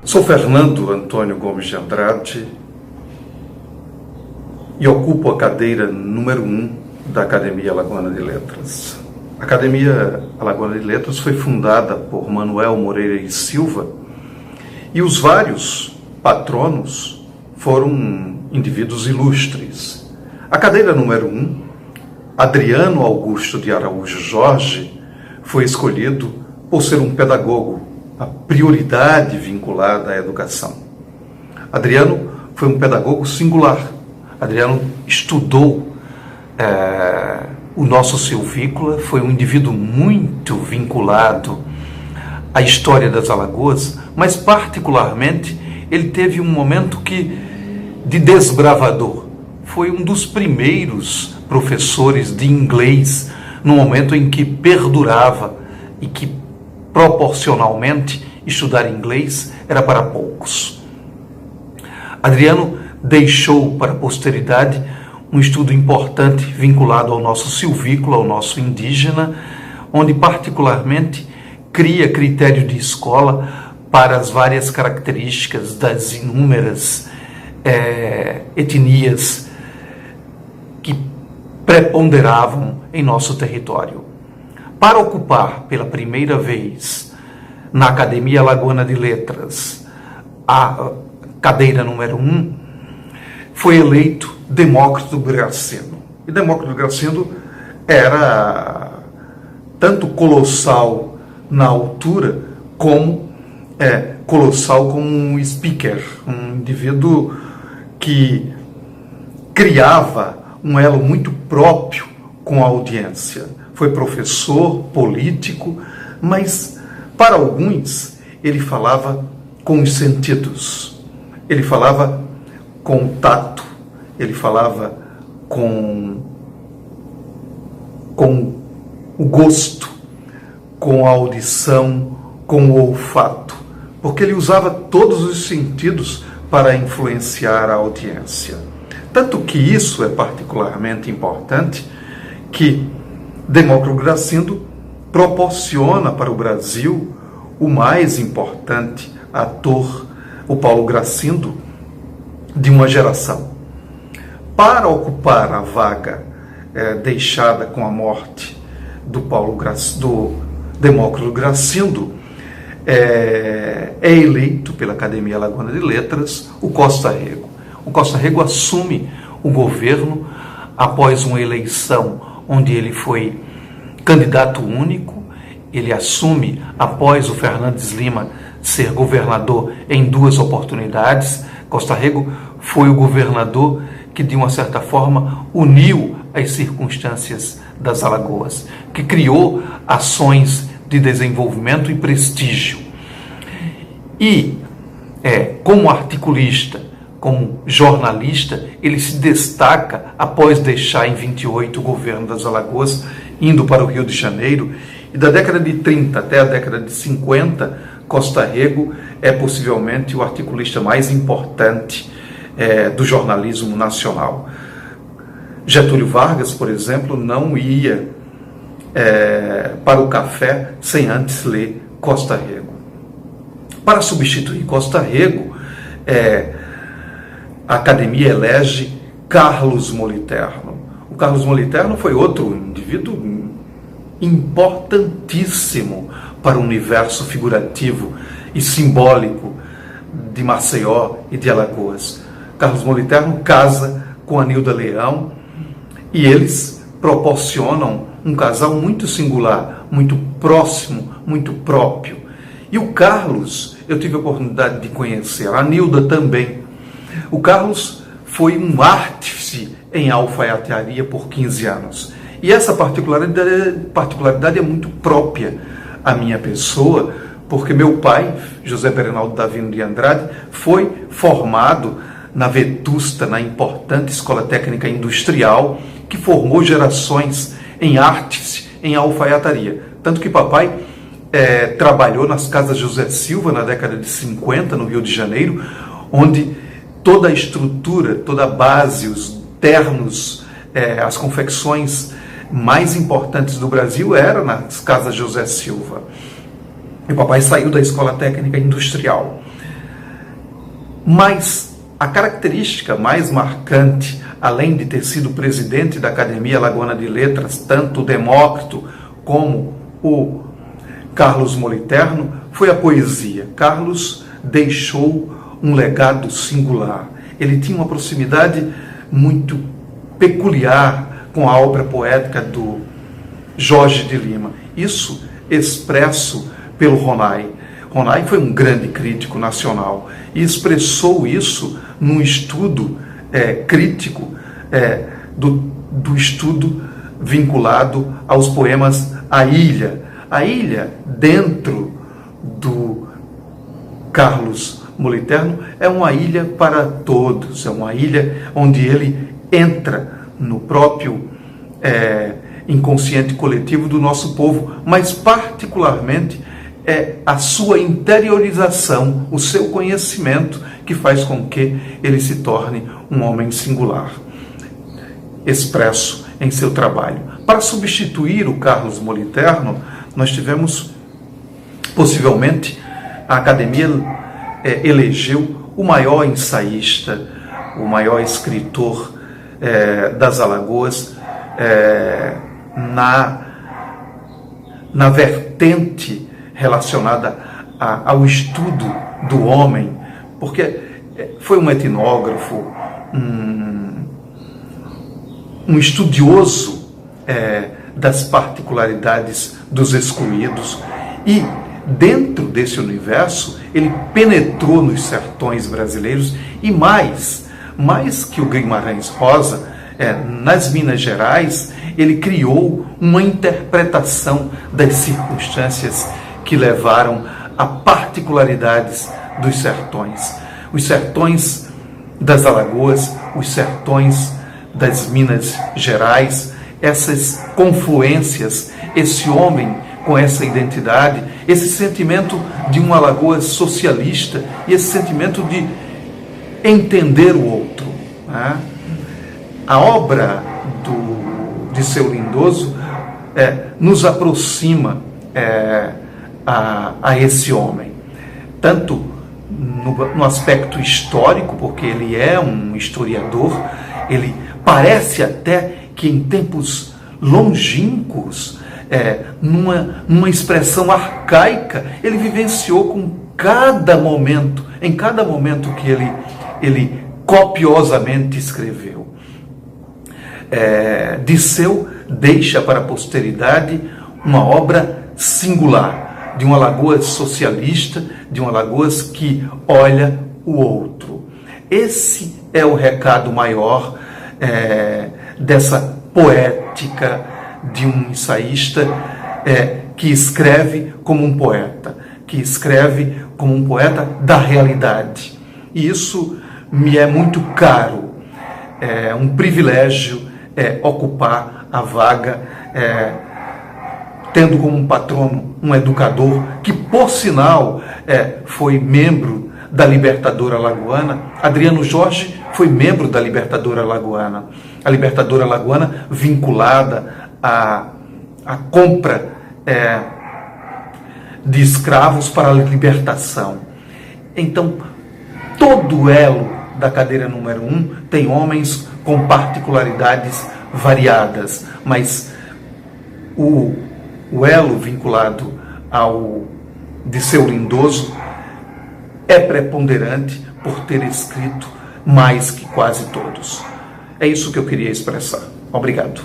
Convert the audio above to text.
Sou Fernando Antônio Gomes de Andrade e ocupo a cadeira número 1 da Academia Alagoana de Letras. A Academia Alagoana de Letras foi fundada por Manuel Moreira e Silva e os vários patronos foram indivíduos ilustres. A cadeira número 1, Adriano Augusto de Araújo Jorge, foi escolhido por ser um pedagogo, a prioridade vinculada à educação. Adriano foi um pedagogo singular. Adriano estudou o nosso Silvícola, foi um indivíduo muito vinculado à história das Alagoas, mas particularmente ele teve um momento de desbravador. Foi um dos primeiros professores de inglês, no momento em que perdurava e que proporcionalmente estudar inglês era para poucos. Adriano deixou para a posteridade um estudo importante vinculado ao nosso silvícola, ao nosso indígena, onde particularmente cria critério de escola para as várias características das inúmeras etnias que preponderavam em nosso território. Para ocupar pela primeira vez na Academia Alagoana de Letras a cadeira número 1, foi eleito Demócrito Graceno. E Demócrito Graceno era tanto colossal na altura como colossal como um speaker, um indivíduo que criava um elo muito próprio com a audiência. Foi professor, político, mas para alguns ele falava com os sentidos, ele falava com o tato, ele falava com o gosto, com a audição, com o olfato, porque ele usava todos os sentidos para influenciar a audiência. Tanto que isso é particularmente importante que Demócrito Graceno proporciona para o Brasil o mais importante ator, o Paulo Gracindo, de uma geração. Para ocupar a vaga deixada com a morte do Demócrito Gracindo, é eleito pela Academia Alagoana de Letras o Costa Rego. O Costa Rego assume o governo após uma eleição onde ele foi candidato único. Ele assume após o Fernandes Lima ser governador em 2 oportunidades. Costa Rego foi o governador que, de uma certa forma, uniu as circunstâncias das Alagoas, que criou ações de desenvolvimento e prestígio. E, como articulista, como jornalista, ele se destaca após deixar em 28 o governo das Alagoas, indo para o Rio de Janeiro, e da década de 30 até a década de 50, Costa Rego é possivelmente o articulista mais importante do jornalismo nacional. Getúlio Vargas, por exemplo, não ia para o café sem antes ler Costa Rego. Para substituir Costa Rego, a Academia elege Carlos Moliterno. O Carlos Moliterno foi outro indivíduo importantíssimo para o universo figurativo e simbólico de Maceió e de Alagoas. Carlos Moliterno casa com Anilda Leão e eles proporcionam um casal muito singular, muito próximo, muito próprio. E o Carlos, eu tive a oportunidade de conhecer, a Anilda também. O Carlos foi um artífice em alfaiataria por 15 anos. E essa particularidade é muito própria à minha pessoa, porque meu pai, José Bernaldo Davino de Andrade, foi formado na Vetusta, na importante Escola Técnica Industrial, que formou gerações em artes, em alfaiataria. Tanto que papai trabalhou nas casas José Silva na década de 50, no Rio de Janeiro, onde toda a estrutura, toda a base, os ternos, as confecções mais importantes do Brasil era nas casas José Silva. E o papai saiu da Escola Técnica Industrial. Mas a característica mais marcante, além de ter sido presidente da Academia Alagoana de Letras, tanto o Demócrito como o Carlos Moliterno, foi a poesia. Carlos deixou um legado singular. Ele tinha uma proximidade muito peculiar com a obra poética do Jorge de Lima. Isso expresso pelo Ronay. Ronay foi um grande crítico nacional e expressou isso num estudo crítico do estudo vinculado aos poemas A Ilha. A Ilha, dentro do Carlos Moliterno, é uma ilha para todos, é uma ilha onde ele entra no próprio inconsciente coletivo do nosso povo, mas particularmente é a sua interiorização, o seu conhecimento, que faz com que ele se torne um homem singular, expresso em seu trabalho. Para substituir o Carlos Moliterno, nós tivemos, possivelmente, a Academia elegeu o maior ensaísta, o maior escritor das Alagoas, na vertente relacionada ao estudo do homem, porque foi um etnógrafo, um estudioso das particularidades dos excluídos, e dentro desse universo ele penetrou nos sertões brasileiros e mais que o Guimarães Rosa, nas Minas Gerais, ele criou uma interpretação das circunstâncias que levaram a particularidades dos sertões. Os sertões das Alagoas, os sertões das Minas Gerais, essas confluências, esse homem com essa identidade, esse sentimento de uma Alagoas socialista e esse sentimento de entender o outro, né? A obra de Seu Lindoso nos aproxima a esse homem, tanto no aspecto histórico, porque ele é um historiador, ele parece até que em tempos longínquos, numa expressão arcaica, ele vivenciou com cada momento, em cada momento que ele copiosamente escreveu. Disseu deixa para a posteridade uma obra singular, de uma Alagoas socialista, de uma Alagoas que olha o outro. Esse é o recado maior dessa poética de um ensaísta que escreve como um poeta, que escreve como um poeta da realidade. E isso me é muito caro, é um privilégio ocupar a vaga, tendo como um patrono um educador que, por sinal, foi membro da Libertadora Alagoana. Adriano Jorge foi membro da Libertadora Alagoana. A Libertadora Alagoana vinculada à compra de escravos para a libertação. Então, todo o elo da cadeira número 1 tem homens com particularidades variadas, mas o elo vinculado ao de Seu Lindoso é preponderante por ter escrito mais que quase todos. É isso que eu queria expressar. Obrigado.